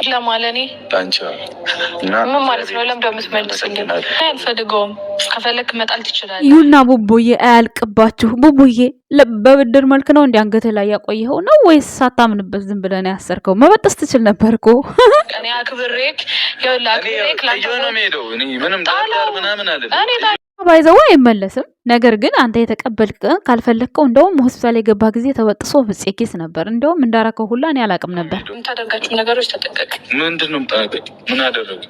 ለማለኔ አንቺ ምን ማለት ነው? ለምን እንደምትመልስልኝ አልፈልገውም። ከፈለክ መጣል ትችላለህ። ይሁና ቡቡዬ፣ አያልቅባችሁ። ቡቡዬ በብድር መልክ ነው እንዲ አንገትህ ላይ ያቆየኸው ነው ወይስ ሳታምንበት ዝም ብለህ ነው ያሰርከው? መበጠስ ትችል ነበር እኮ። እኔ አክብሬክ ምንም ምናምን አለ ባይዘው አይመለስም። ነገር ግን አንተ የተቀበልክ ካልፈለግከው እንደውም ሆስፒታል የገባ ጊዜ ተበጥሶ ፍፄ ኬስ ነበር። እንደውም እንዳረከው ሁላ እኔ አላቅም ነበር። የምታደርጋቸው ነገሮች ተጠንቀቅ። ምንድነው የምታደርገው? ምን አደረገ?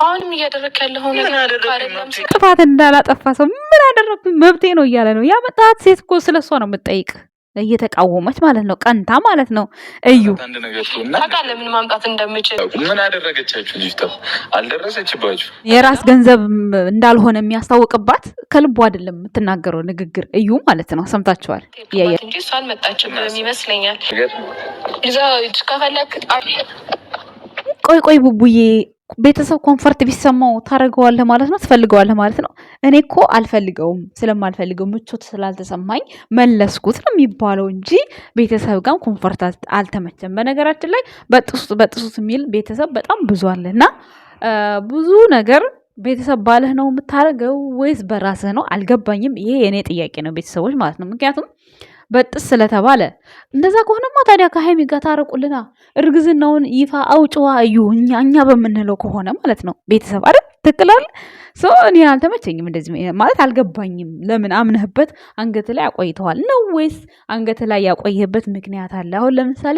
አሁንም እያደረክ ያለው ነገር ጥፋት እንዳላጠፋ ሰው ምን አደረግኩኝ መብቴ ነው እያለ ነው ያመጣት። ሴት እኮ ስለሷ ነው የምትጠይቅ እየተቃወመች ማለት ነው። ቀንታ ማለት ነው። እዩ ታውቃለህ ምን ማምጣት እንደምችል። ምን አደረገቻችሁ? ልጅቷ አልደረሰችባችሁ? የራስ ገንዘብ እንዳልሆነ የሚያስታውቅባት ከልቡ አይደለም የምትናገረው ንግግር። እዩ ማለት ነው። ሰምታችኋል እንጂ እሷ አልመጣችም ይመስለኛል። ከፈለክ ቆይ ቡቡዬ፣ ቤተሰብ ኮንፈርት ቢሰማው ታደርገዋለህ ማለት ነው? ትፈልገዋለህ ማለት ነው? እኔ እኮ አልፈልገውም። ስለማልፈልገው ምቾት ስላልተሰማኝ መለስኩት ነው የሚባለው እንጂ ቤተሰብ ጋር ኮንፈርት አልተመቸም። በነገራችን ላይ በጥሱት የሚል ቤተሰብ በጣም ብዙ አለ እና ብዙ ነገር ቤተሰብ ባለህ ነው የምታደርገው ወይስ በራስህ ነው? አልገባኝም። ይሄ የእኔ ጥያቄ ነው፣ ቤተሰቦች ማለት ነው። ምክንያቱም በጥስ ስለተባለ እንደዛ ከሆነማ ታዲያ ከሀይሚ ጋር ታረቁልና እርግዝናውን ይፋ አውጭዋ እዩ እኛ በምንለው ከሆነ ማለት ነው። ቤተሰብ አይደል ትክክላል። እኔ አልተመቸኝም እንደዚህ ማለት አልገባኝም። ለምን አምነህበት አንገት ላይ አቆይተዋል ነው ወይስ አንገት ላይ ያቆየበት ምክንያት አለ? አሁን ለምሳሌ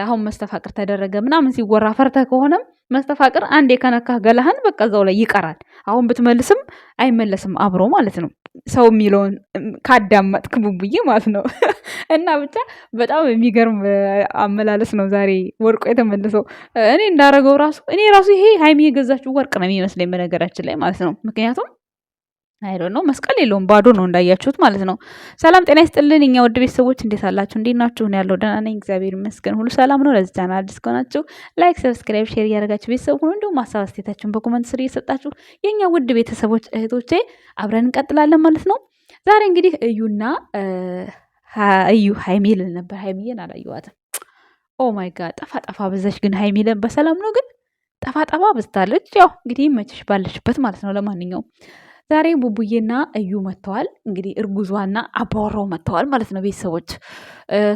አሁን መስተፋቅር ተደረገ ምናምን ሲወራ ፈርተህ ከሆነም መስተፋቅር አንዴ ከነካህ ገላህን በቃ እዛው ላይ ይቀራል። አሁን ብትመልስም አይመለስም አብሮ ማለት ነው። ሰው የሚለውን ካዳመጥክ ቡቡዬ ማለት ነው። እና ብቻ በጣም የሚገርም አመላለስ ነው ዛሬ ወርቆ የተመለሰው። እኔ እንዳረገው ራሱ ይሄ ሀይሚ የገዛችው ወርቅ ነው የሚመስለኝ በነገራችን ላይ ማለት ነው። ምክንያቱም አይዶ ነው መስቀል የለውም ባዶ ነው እንዳያችሁት ማለት ነው። ሰላም ጤና ይስጥልን እኛ ውድ ቤተሰቦች እንዴት አላችሁ? እንዴት ናችሁ? እኔ ያለው ደህና ነኝ እግዚአብሔር ይመስገን፣ ሁሉ ሰላም ነው። ለዚህ ቻናል አዲስ ከሆናችሁ ላይክ፣ ሰብስክራይብ፣ ሼር እያደረጋችሁ ቤተሰብ ሁኑ። እንዲሁም ሀሳብ አስተያየታችሁን በኮመንት ስር እየሰጣችሁ የኛ ውድ ቤተሰቦች እህቶቼ አብረን እንቀጥላለን ማለት ነው። ዛሬ እንግዲህ እዩ ሀይሚ ልል ነበር፣ ሀይሚዬን አላየኋትም። ኦ ማይ ጋድ ጠፋ በዛች ግን ሀይሚ በሰላም ነው ግን ጠፋ በዝታለች። ያው እንግዲህ መችሽ ባለሽበት ማለት ነው። ለማንኛውም ዛሬ ቡቡዬና እዩ መጥተዋል። እንግዲህ እርጉዟና አባወራው መጥተዋል ማለት ነው። ቤተሰቦች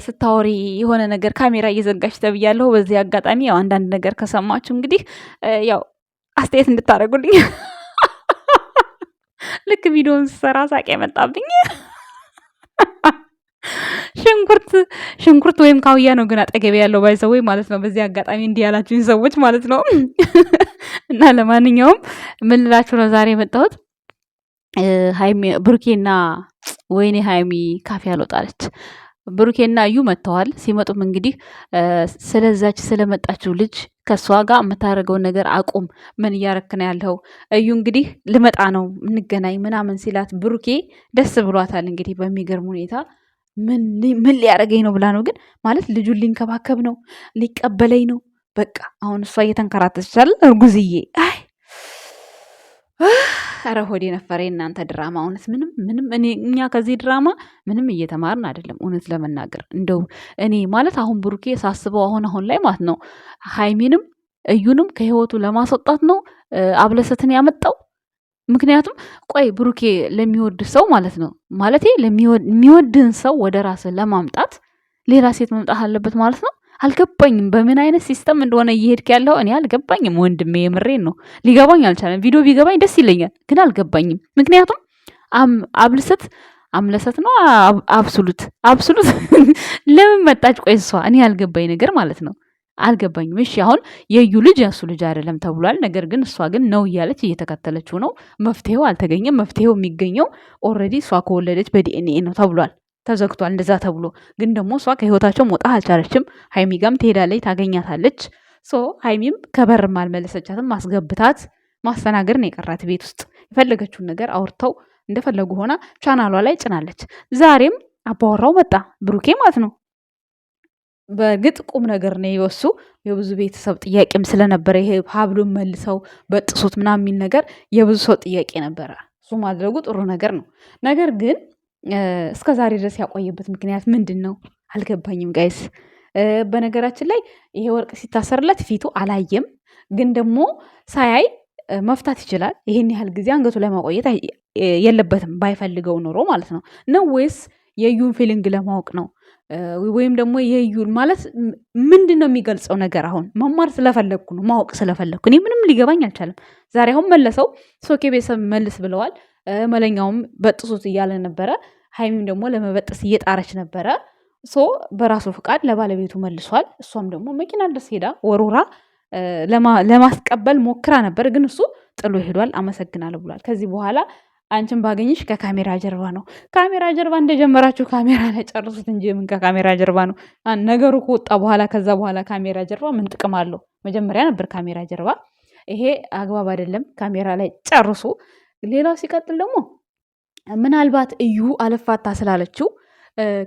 ስታወሪ የሆነ ነገር ካሜራ እየዘጋች ተብያለሁ። በዚህ አጋጣሚ ያው አንዳንድ ነገር ከሰማችሁ እንግዲህ ያው አስተያየት እንድታደርጉልኝ ልክ ቪዲዮን ስሰራ ሳቅ የመጣብኝ ሽንኩርት ወይም ካውያ ነው ግን አጠገቤ ያለው ባይሰወይ ማለት ነው። በዚህ አጋጣሚ እንዲህ ያላችሁኝ ሰዎች ማለት ነው። እና ለማንኛውም ምን ልላችሁ ነው ዛሬ የመጣሁት ሀይሚ ብሩኬና ወይኔ ሀይሚ ካፌ አልወጣለች። ብሩኬና እዩ መጥተዋል። ሲመጡም እንግዲህ ስለዛች ስለመጣችው ልጅ ከሷ ጋር የምታደርገውን ነገር አቁም፣ ምን እያረክነ ያለው እዩ እንግዲህ ልመጣ ነው እንገናኝ ምናምን ሲላት ብሩኬ ደስ ብሏታል። እንግዲህ በሚገርም ሁኔታ ምን ሊያደርገኝ ነው ብላ ነው ግን ማለት ልጁን ሊንከባከብ ነው ሊቀበለኝ ነው። በቃ አሁን እሷ እየተንከራተች ይቻል እርጉዝዬ ኧረ ሆዴ ነፈረ እናንተ ድራማ። እውነት ምንም እኛ ከዚህ ድራማ ምንም እየተማርን አይደለም። እውነት ለመናገር እንደው እኔ ማለት አሁን ብሩኬ ሳስበው አሁን ላይ ማለት ነው ሀይሚንም እዩንም ከህይወቱ ለማስወጣት ነው አብለሰትን ያመጣው። ምክንያቱም ቆይ ብሩኬ ለሚወድ ሰው ማለት ነው ማለት የሚወድን ሰው ወደ ራስህ ለማምጣት ሌላ ሴት መምጣት አለበት ማለት ነው። አልገባኝም በምን አይነት ሲስተም እንደሆነ እየሄድክ ያለው እኔ አልገባኝም ወንድሜ፣ የምሬን ነው ሊገባኝ አልቻለም። ቪዲዮ ቢገባኝ ደስ ይለኛል ግን አልገባኝም። ምክንያቱም አምለሰት ነው አብሱሉት ለምን መጣች? ቆይ እሷ እኔ ያልገባኝ ነገር ማለት ነው አልገባኝም። እሺ አሁን የዩ ልጅ ያሱ ልጅ አይደለም ተብሏል። ነገር ግን እሷ ግን ነው እያለች እየተከተለችው ነው። መፍትሄው አልተገኘም። መፍትሄው የሚገኘው ኦልሬዲ እሷ ከወለደች በዲኤንኤ ነው ተብሏል። ተዘግቷል እንደዛ ተብሎ ግን ደግሞ እሷ ከህይወታቸው መውጣት አልቻለችም። ሀይሚ ጋም ትሄዳለች ታገኛታለች። ሀይሚም ከበርም አልመለሰቻትም። ማስገብታት ማስተናገር ነው የቀራት። ቤት ውስጥ የፈለገችውን ነገር አውርተው እንደፈለጉ ሆና ቻናሏ ላይ ጭናለች። ዛሬም አባወራው መጣ ብሩኬ ማለት ነው። በእርግጥ ቁም ነገር ነው የወሱ የብዙ ቤተሰብ ጥያቄም ስለነበረ ይሄ ሀብሉን መልሰው በጥሱት ምናምን የሚል ነገር የብዙ ሰው ጥያቄ ነበረ። እሱ ማድረጉ ጥሩ ነገር ነው። ነገር ግን እስከ ዛሬ ድረስ ያቆየበት ምክንያት ምንድን ነው አልገባኝም ጋይስ። በነገራችን ላይ ይሄ ወርቅ ሲታሰርለት ፊቱ አላየም፣ ግን ደግሞ ሳያይ መፍታት ይችላል። ይሄን ያህል ጊዜ አንገቱ ላይ ማቆየት የለበትም ባይፈልገው ኖሮ ማለት ነው ወይስ የዩን ፊሊንግ ለማወቅ ነው? ወይም ደግሞ የዩን ማለት ምንድን ነው የሚገልጸው ነገር? አሁን መማር ስለፈለግኩ ነው ማወቅ ስለፈለግኩ እኔ ምንም ሊገባኝ አልቻለም። ዛሬ አሁን መለሰው ሶኬ ቤተሰብ መልስ ብለዋል። መለኛውም በጥሱት እያለ ነበረ። ሀይሚም ደግሞ ለመበጠስ እየጣረች ነበረ። ሶ በራሱ ፍቃድ ለባለቤቱ መልሷል። እሷም ደግሞ መኪና ድረስ ሄዳ ወሩራ ለማስቀበል ሞክራ ነበር፣ ግን እሱ ጥሎ ሄዷል። አመሰግናለሁ ብሏል። ከዚህ በኋላ አንቺን ባገኝሽ ከካሜራ ጀርባ ነው። ካሜራ ጀርባ እንደጀመራችሁ ካሜራ ላይ ጨርሱት እንጂ ምን ከካሜራ ጀርባ ነው ነገሩ ከወጣ በኋላ። ከዛ በኋላ ካሜራ ጀርባ ምን ጥቅም አለው? መጀመሪያ ነበር ካሜራ ጀርባ። ይሄ አግባብ አይደለም። ካሜራ ላይ ጨርሱ። ሌላው ሲቀጥል ደግሞ ምናልባት እዩ አልፋታ ስላለችው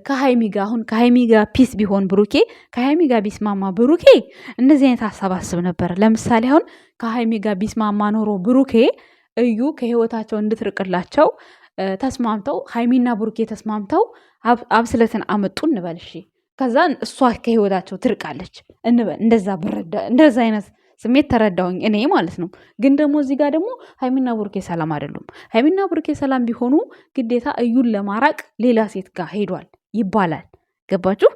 ከሀይሚ ጋር አሁን ከሀይሚ ጋር ፒስ ቢሆን ብሩኬ ከሀይሚ ጋር ቢስማማ ብሩኬ እንደዚህ አይነት ሀሳብ አስብ ነበር። ለምሳሌ አሁን ከሀይሚ ጋር ቢስማማ ኖሮ ብሩኬ እዩ ከህይወታቸው እንድትርቅላቸው ተስማምተው ሀይሚና ብሩኬ ተስማምተው አብስለትን አመጡ እንበል። እሺ ከዛ እሷ ከህይወታቸው ትርቃለች እንበል። እንደዛ አይነት ስሜት ተረዳሁኝ እኔ ማለት ነው። ግን ደግሞ እዚህ ጋር ደግሞ ሀይሚና ብሩኬ ሰላም አይደሉም። ሀይሚና ብሩኬ ሰላም ቢሆኑ ግዴታ እዩን ለማራቅ ሌላ ሴት ጋር ሄዷል ይባላል። ገባችሁ?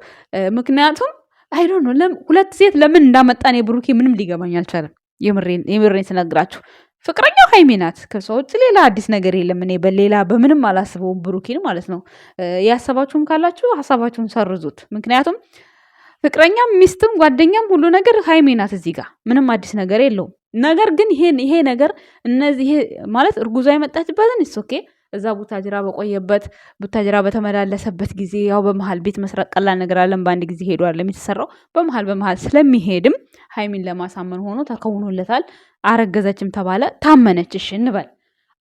ምክንያቱም አይዶ ነው ሁለት ሴት ለምን እንዳመጣን የብሩኬ ምንም ሊገባኝ አልቻለም። የምሬን ስነግራችሁ ፍቅረኛው ሀይሚ ናት። ከሷ ውጭ ሌላ አዲስ ነገር የለም። እኔ በሌላ በምንም አላስበውም ብሩኬን ማለት ነው። ያሰባችሁም ካላችሁ ሀሳባችሁን ሰርዙት። ምክንያቱም ፍቅረኛም ሚስትም ጓደኛም ሁሉ ነገር ሀይሚ ናት። እዚህ ጋር ምንም አዲስ ነገር የለውም። ነገር ግን ይሄ ነገር እነዚህ ማለት እርጉዟ የመጣችበትን ኦኬ እዛ ቡታጅራ በቆየበት ቡታጅራ በተመላለሰበት ጊዜ ያው በመሀል ቤት መስራት ቀላል ነገር አለን። በአንድ ጊዜ ሄዷል የሚተሰራው በመሀል ስለሚሄድም ሀይሚን ለማሳመን ሆኖ ተከውኖለታል። አረገዘችም ተባለ ታመነች። እሺ እንበል።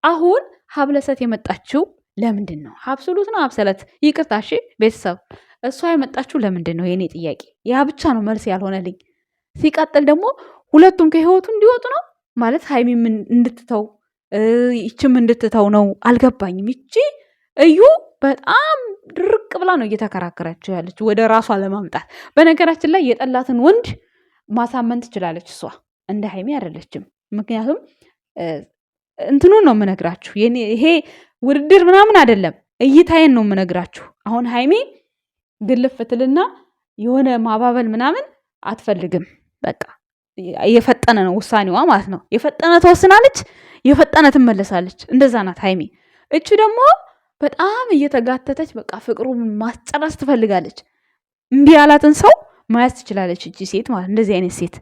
አሁን ሀብለሰት የመጣችው ለምንድን ነው? ሀብስሉት ነው ሀብሰለት? ይቅርታ እሺ ቤተሰብ እሷ የመጣችው ለምንድን ነው? የኔ ጥያቄ ያ ብቻ ነው መልስ ያልሆነልኝ። ሲቀጥል ደግሞ ሁለቱም ከህይወቱ እንዲወጡ ነው ማለት ሀይሚም እንድትተው ይችም እንድትተው ነው። አልገባኝም። ይቺ እዩ በጣም ድርቅ ብላ ነው እየተከራከረችው ያለችው ወደ ራሷ ለማምጣት። በነገራችን ላይ የጠላትን ወንድ ማሳመን ትችላለች እሷ፣ እንደ ሀይሚ አይደለችም። ምክንያቱም እንትኑን ነው የምነግራችሁ። ይሄ ውድድር ምናምን አይደለም፣ እይታዬን ነው የምነግራችሁ። አሁን ሀይሚ ግልፍ ፍትልና የሆነ ማባበል ምናምን አትፈልግም። በቃ የፈጠነ ነው ውሳኔዋ ማለት ነው። የፈጠነ ተወስናለች፣ የፈጠነ ትመለሳለች። እንደዛ ናት ሀይሚ። እቹ ደግሞ በጣም እየተጋተተች በቃ ፍቅሩን ማስጨረስ ትፈልጋለች። እምቢ ያላትን ሰው ማያዝ ትችላለች እቺ ሴት ማለት እንደዚህ አይነት ሴት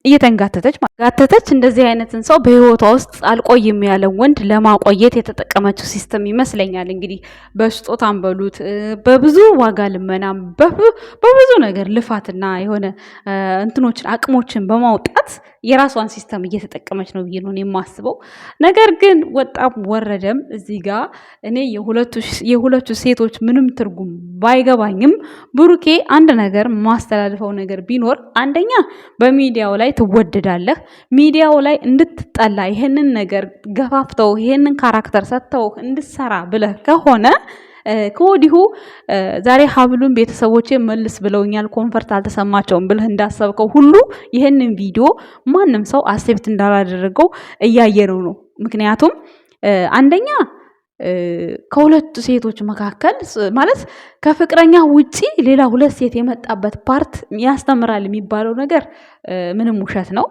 እየተንጋተተች እንደዚህ አይነትን ሰው በህይወቷ ውስጥ አልቆይም ያለ ወንድ ለማቆየት የተጠቀመችው ሲስተም ይመስለኛል። እንግዲህ በስጦታም በሉት በብዙ ዋጋ ልመናም በብዙ ነገር ልፋትና የሆነ እንትኖችን አቅሞችን በማውጣት የራሷን ሲስተም እየተጠቀመች ነው ብዬ ነው የማስበው። ነገር ግን ወጣም ወረደም እዚህ ጋር እኔ የሁለቱ ሴቶች ምንም ትርጉም ባይገባኝም ብሩኬ አንድ ነገር ማስተላልፈው ነገር ቢኖር አንደኛ በሚዲያው ላይ ትወደዳለህ። ሚዲያው ላይ እንድትጠላ ይሄንን ነገር ገፋፍተው ይሄንን ካራክተር ሰጥተው እንድትሰራ ብለህ ከሆነ ከወዲሁ ዛሬ ሀብሉን ቤተሰቦቼ መልስ ብለውኛል፣ ኮንፈርት አልተሰማቸውም ብለህ እንዳሰብከው ሁሉ ይህንን ቪዲዮ ማንም ሰው አክሴፕት እንዳላደረገው እያየነው ነው። ምክንያቱም አንደኛ ከሁለቱ ሴቶች መካከል ማለት ከፍቅረኛ ውጪ ሌላ ሁለት ሴት የመጣበት ፓርት ያስተምራል የሚባለው ነገር ምንም ውሸት ነው።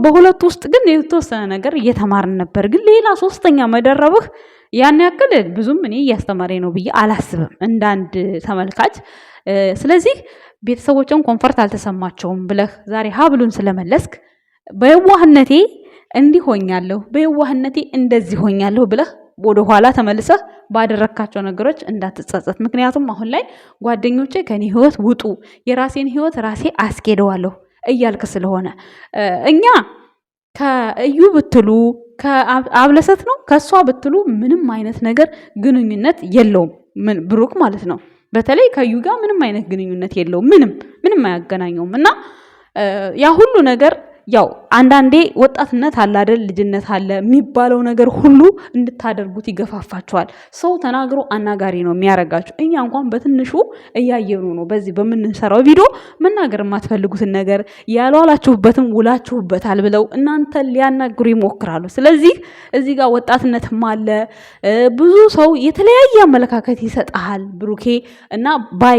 በሁለቱ ውስጥ ግን የተወሰነ ነገር እየተማርን ነበር። ግን ሌላ ሶስተኛ መደረብህ ያን ያክል ብዙም እኔ እያስተማረ ነው ብዬ አላስብም እንዳንድ ተመልካች። ስለዚህ ቤተሰቦችን ኮንፈርት አልተሰማቸውም ብለህ ዛሬ ሀብሉን ስለመለስክ በየዋህነቴ እንዲህ ሆኛለሁ፣ በየዋህነቴ እንደዚህ ሆኛለሁ ብለህ ወደ ኋላ ተመልሰህ ባደረካቸው ነገሮች እንዳትጸጸት። ምክንያቱም አሁን ላይ ጓደኞቼ ከኔ ህይወት ውጡ፣ የራሴን ህይወት ራሴ አስኬደዋለሁ እያልክ ስለሆነ እኛ ከእዩ ብትሉ ከአብለሰት ነው ከሷ ብትሉ ምንም አይነት ነገር ግንኙነት የለውም። ብሩክ ማለት ነው። በተለይ ከእዩ ጋር ምንም አይነት ግንኙነት የለውም። ምንም አያገናኘውም። እና ያ ሁሉ ነገር ያው አንዳንዴ ወጣትነት አለ አይደል ልጅነት አለ የሚባለው ነገር ሁሉ እንድታደርጉት ይገፋፋችኋል። ሰው ተናግሮ አናጋሪ ነው የሚያረጋችሁ። እኛ እንኳን በትንሹ እያየኑ ነው በዚህ በምንሰራው ቪዲዮ መናገር የማትፈልጉትን ነገር ያሏላችሁበትም ውላችሁበታል ብለው እናንተ ሊያናግሩ ይሞክራሉ። ስለዚህ እዚህ ጋር ወጣትነትም አለ። ብዙ ሰው የተለያየ አመለካከት ይሰጣል ብሩኬ እና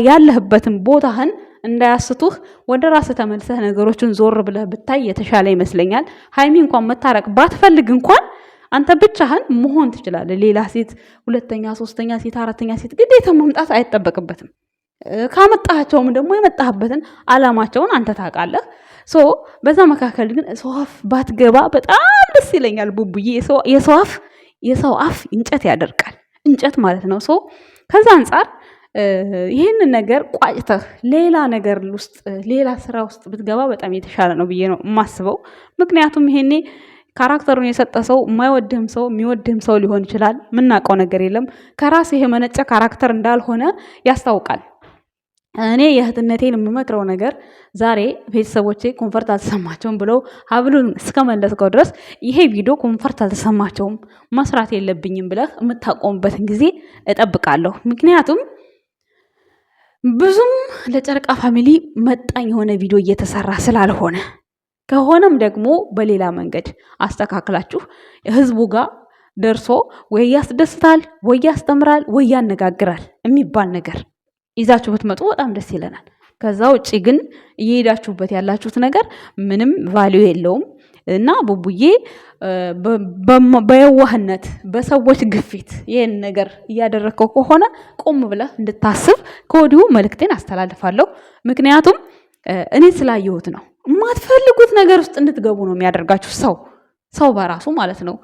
ያለህበትን ቦታህን እንዳያስቱህ ወደ ራስህ ተመልሰህ ነገሮችን ዞር ብለህ ብታይ የተሻለ ይመስለኛል። ሃይሚ እንኳን መታረቅ ባትፈልግ እንኳን አንተ ብቻህን መሆን ትችላለህ። ሌላ ሴት ሁለተኛ ሶስተኛ ሴት አራተኛ ሴት ግዴታ መምጣት አይጠበቅበትም። ካመጣቸውም ደግሞ የመጣህበትን አላማቸውን አንተ ታውቃለህ። በዛ መካከል ግን ሰው አፍ ባትገባ በጣም ደስ ይለኛል ቡቡዬ። የሰው አፍ እንጨት ያደርቃል፣ እንጨት ማለት ነው። ከዛ አንጻር ይህንን ነገር ቋጭተህ ሌላ ነገር ውስጥ ሌላ ስራ ውስጥ ብትገባ በጣም የተሻለ ነው ብዬ ነው የማስበው። ምክንያቱም ይሄኔ ካራክተሩን የሰጠ ሰው የማይወድህም ሰው የሚወድህም ሰው ሊሆን ይችላል። የምናውቀው ነገር የለም። ከራስህ የመነጨ ካራክተር እንዳልሆነ ያስታውቃል። እኔ የእህትነቴን የምመክረው ነገር ዛሬ ቤተሰቦቼ ኮንፈርት አልተሰማቸውም ብለው ሀብሉን እስከመለስከው ድረስ ይሄ ቪዲዮ ኮንፈርት አልተሰማቸውም መስራት የለብኝም ብለህ የምታቆምበትን ጊዜ እጠብቃለሁ። ምክንያቱም ብዙም ለጨረቃ ፋሚሊ መጣኝ የሆነ ቪዲዮ እየተሰራ ስላልሆነ፣ ከሆነም ደግሞ በሌላ መንገድ አስተካክላችሁ ህዝቡ ጋር ደርሶ ወይ ያስደስታል ወይ ያስተምራል ወይ ያነጋግራል የሚባል ነገር ይዛችሁ ብትመጡ በጣም ደስ ይለናል። ከዛ ውጪ ግን እየሄዳችሁበት ያላችሁት ነገር ምንም ቫልዩ የለውም እና ቡቡዬ በየዋህነት በሰዎች ግፊት ይህን ነገር እያደረግከው ከሆነ ቆም ብለህ እንድታስብ ከወዲሁ መልእክቴን አስተላልፋለሁ። ምክንያቱም እኔ ስላየሁት ነው። የማትፈልጉት ነገር ውስጥ እንድትገቡ ነው የሚያደርጋችሁ ሰው በራሱ ማለት ነው።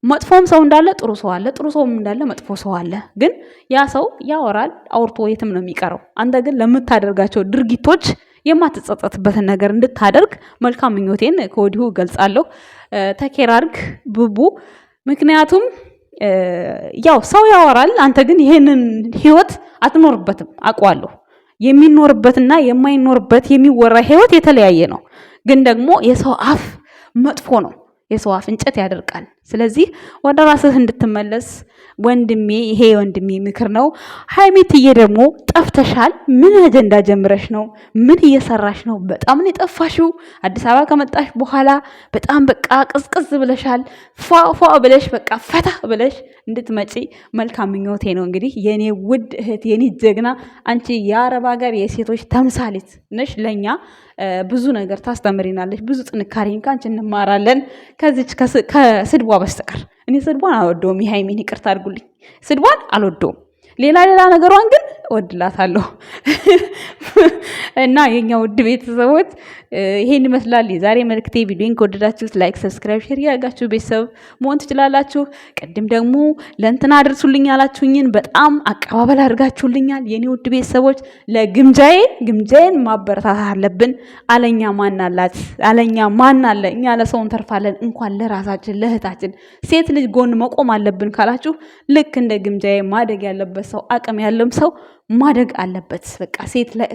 መጥፎም ሰው እንዳለ ጥሩ ሰው አለ፣ ጥሩ ሰውም እንዳለ መጥፎ ሰው አለ። ግን ያ ሰው ያወራል፣ አውርቶ የትም ነው የሚቀረው። አንተ ግን ለምታደርጋቸው ድርጊቶች የማትጸጸትበትን ነገር እንድታደርግ መልካም ምኞቴን ከወዲሁ ገልጻለሁ። ተኬራርግ ቡቡ። ምክንያቱም ያው ሰው ያወራል፣ አንተ ግን ይሄንን ህይወት አትኖርበትም። አውቀዋለሁ። የሚኖርበትና የማይኖርበት የሚወራ ህይወት የተለያየ ነው። ግን ደግሞ የሰው አፍ መጥፎ ነው። የሰው አፍ እንጨት ያደርቃል። ስለዚህ ወደ ራስህ እንድትመለስ ወንድሜ፣ ይሄ ወንድሜ ምክር ነው። ሃይሚትዬ ደግሞ ጠፍተሻል። ምን አጀንዳ ጀምረሽ ነው? ምን እየሰራሽ ነው? በጣም ነው የጠፋሽው። አዲስ አበባ ከመጣሽ በኋላ በጣም በቃ ቅዝቅዝ ብለሻል። ፏ ብለሽ በቃ ፈታ ብለሽ እንድትመጪ መልካም ምኞቴ ነው። እንግዲህ የኔ ውድ እህት፣ የኔ ጀግና፣ አንቺ የአረብ ሀገር የሴቶች ተምሳሌት ነሽ። ለኛ ብዙ ነገር ታስተምሪናለሽ። ብዙ ጥንካሬን ካንቺ እንማራለን ከዚች ከስድቧ በስተቀር። እኔ ስድቧን አልወደውም። የሃይሚን ይቅርታ አድርጉልኝ፣ ስድቧን አልወደውም። ሌላ ነገሯን ግን እወድላታለሁ። እና የኛ ውድ ቤተሰቦች ይሄን ይመስላል የዛሬ መልክቴ። ቪዲዮን ከወደዳችሁት ላይክ፣ ሰብስክራይብ፣ ሼር ያደርጋችሁ ቤተሰብ መሆን ትችላላችሁ። ቅድም ደግሞ ለእንትና አድርሱልኝ ያላችሁኝን በጣም አቀባበል አድርጋችሁልኛል የኔ ውድ ቤተሰቦች። ግምጃዬን ማበረታታት አለብን። አለኛ ማን አላት? አለኛ ማን አለ? እኛ ለሰው እንተርፋለን፣ እንኳን ለራሳችን ለእህታችን ሴት ልጅ ጎን መቆም አለብን ካላችሁ ልክ እንደ ግምጃዬ ማደግ ያለበት ሰው አቅም ያለም ሰው ማደግ አለበት። በቃ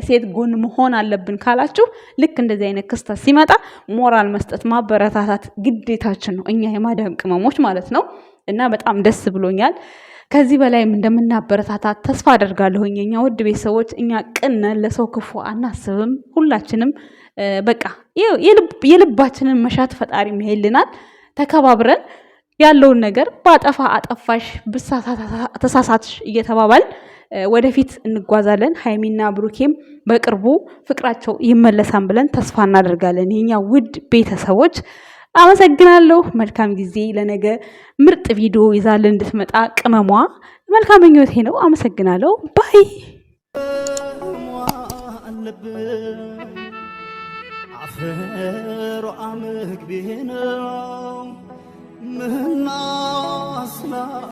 ሴት ጎን መሆን አለብን ካላችሁ ልክ እንደዚህ አይነት ክስተት ሲመጣ ሞራል መስጠት ማበረታታት ግዴታችን ነው፣ እኛ የማዳም ቅመሞች ማለት ነው። እና በጣም ደስ ብሎኛል። ከዚህ በላይም እንደምናበረታታት ተስፋ አደርጋለሁኝ። እኛ ውድ ቤተሰቦች፣ እኛ ቅን ለሰው ክፉ አናስብም። ሁላችንም በቃ የልባችንን መሻት ፈጣሪ ይሄልናል። ተከባብረን ያለውን ነገር ባጠፋ አጠፋሽ ተሳሳትሽ እየተባባል ወደፊት እንጓዛለን። ሃይሚና ብሩኬም በቅርቡ ፍቅራቸው ይመለሳን ብለን ተስፋ እናደርጋለን። የኛ ውድ ቤተሰቦች አመሰግናለሁ። መልካም ጊዜ። ለነገ ምርጥ ቪዲዮ ይዛለን እንድትመጣ ቅመሟ መልካም ምኞቴ ነው። አመሰግናለሁ። ባይ አፈሩ አመግቤ ነው ምናስና